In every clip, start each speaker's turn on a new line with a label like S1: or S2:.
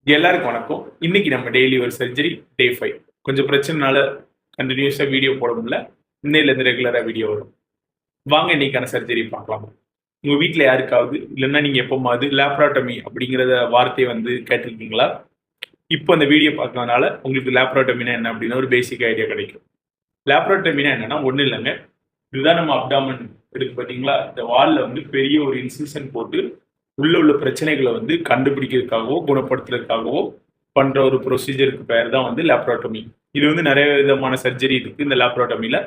S1: எல்லாருக்கும் வணக்கம். இன்னைக்கு நம்ம டெய்லி ஒரு சர்ஜரி டே 5. கொஞ்சம் பிரச்சனைனால கண்டினியூஸா வீடியோ போட முடியல. இன்னையிலேருந்து ரெகுலரா வீடியோ வரும். வாங்க இன்னைக்கான சர்ஜரி பார்க்கலாம். உங்க வீட்ல யாருக்காவது இல்லைன்னா நீங்க எப்போமாவது லேப்ராட்டமி அப்படிங்கிற வார்த்தையை வந்து கேட்டிருக்கீங்களா? இப்போ அந்த வீடியோ பார்க்கறதுனால உங்களுக்கு லேப்ராட்டமினா என்ன அப்படின்னு ஒரு பேசிக் ஐடியா கிடைக்கும். லேப்ராட்டமினா என்னன்னா ஒன்றும் இல்லைங்க. இதுதான் நம்ம அப்டாமன் இருக்கு பார்த்தீங்களா? இந்த வால்ல வந்து பெரிய ஒரு இன்சிஷன் போட்டு உள்ள பிரச்சனைகளை வந்து கண்டுபிடிக்கிறதுக்காகவோ குணப்படுத்துறதுக்காகவோ பண்ற ஒரு ப்ரொசீஜருக்கு பேர் தான் வந்து லேப்ராட்டமி. இது வந்து நிறைய விதமான சர்ஜரி இருக்கு இந்த லேப்ராட்டமில.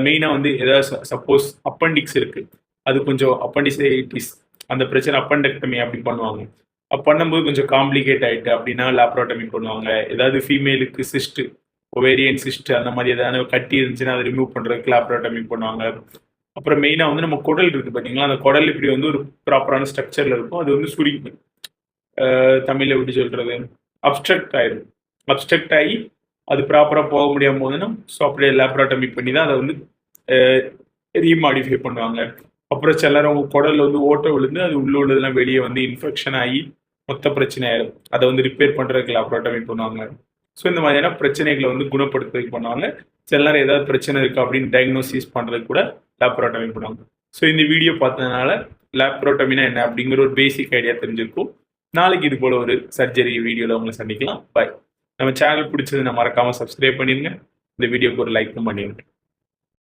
S1: மெயினா வந்து ஏதாவது சப்போஸ் அப்பண்டிக்ஸ் இருக்கு, அது கொஞ்சம் அப்பண்டிசைட்டிஸ் அந்த பிரச்சனை அப்பண்டெக்டமி அப்படி பண்ணுவாங்க. பண்ணும்போது கொஞ்சம் காம்ப்ளிகேட் ஆயிட்டு அப்படின்னா லேப்ராட்டமி பண்ணுவாங்க. ஏதாவது ஃபீமேலுக்கு சிஸ்ட், ஒவேரியன் சிஸ்ட் அந்த மாதிரி ஏதாவது கட்டி இருந்துச்சுன்னா அதை ரிமூவ் பண்றதுக்கு லேப்ராட்டமி பண்ணுவாங்க. அப்புறம் மெயினா வந்து நம்ம குடல் இருக்கு பார்த்தீங்களா, அந்த குடல் இப்படி வந்து ஒரு ப்ராப்பரான ஸ்ட்ரக்சர்ல இருக்கும். அது வந்து சுருங்கி தமிழ்ல எப்படி சொல்றது, அப்ஸ்ட்ரக்ட் ஆயிடும். அப்ஸ்ட்ரக்ட் ஆகி அது ப்ராப்பராக போக முடியாம போதுன்னா ஸோ அப்படியே லேப்ராட்டமி பண்ணி தான் அதை வந்து ரீமாடிஃபை பண்ணுவாங்க. அப்புறம் சிலர் அவங்க குடல்ல வந்து ஓட்டை விழுந்து அது உள்ள உள்ளதெல்லாம் வெளியே வந்து இன்ஃபெக்ஷன் ஆகி மொத்த பிரச்சனை ஆயிடும். அதை வந்து ரிப்பேர் பண்றதுக்கு லேப்ராட்டமி பண்ணுவாங்க. ஸோ இந்த மாதிரியான பிரச்சனைகளை வந்து குணப்படுத்துறதுக்கு பண்ணுவாங்க. சிலர் ஏதாவது பிரச்சனை இருக்கு அப்படின்னு டயக்னோசிஸ் பண்றதுக்கு கூட லேப்ராட்டமி பண்ணுவாங்க. ஸோ இந்த வீடியோ பார்த்ததுனால லேப்ராட்டமினா என்ன அப்படிங்கிற ஒரு பேசிக் ஐடியா தெரிஞ்சிருக்கும். நாளைக்கு இது போல ஒரு சர்ஜரி வீடியோவில் உங்களை சந்திக்கலாம். பாய். நம்ம சேனல் பிடிச்சதுன்னா மறக்காம சப்ஸ்கிரைப் பண்ணிடுங்க. இந்த வீடியோக்கு ஒரு லைக்கும் பண்ணிடுங்க.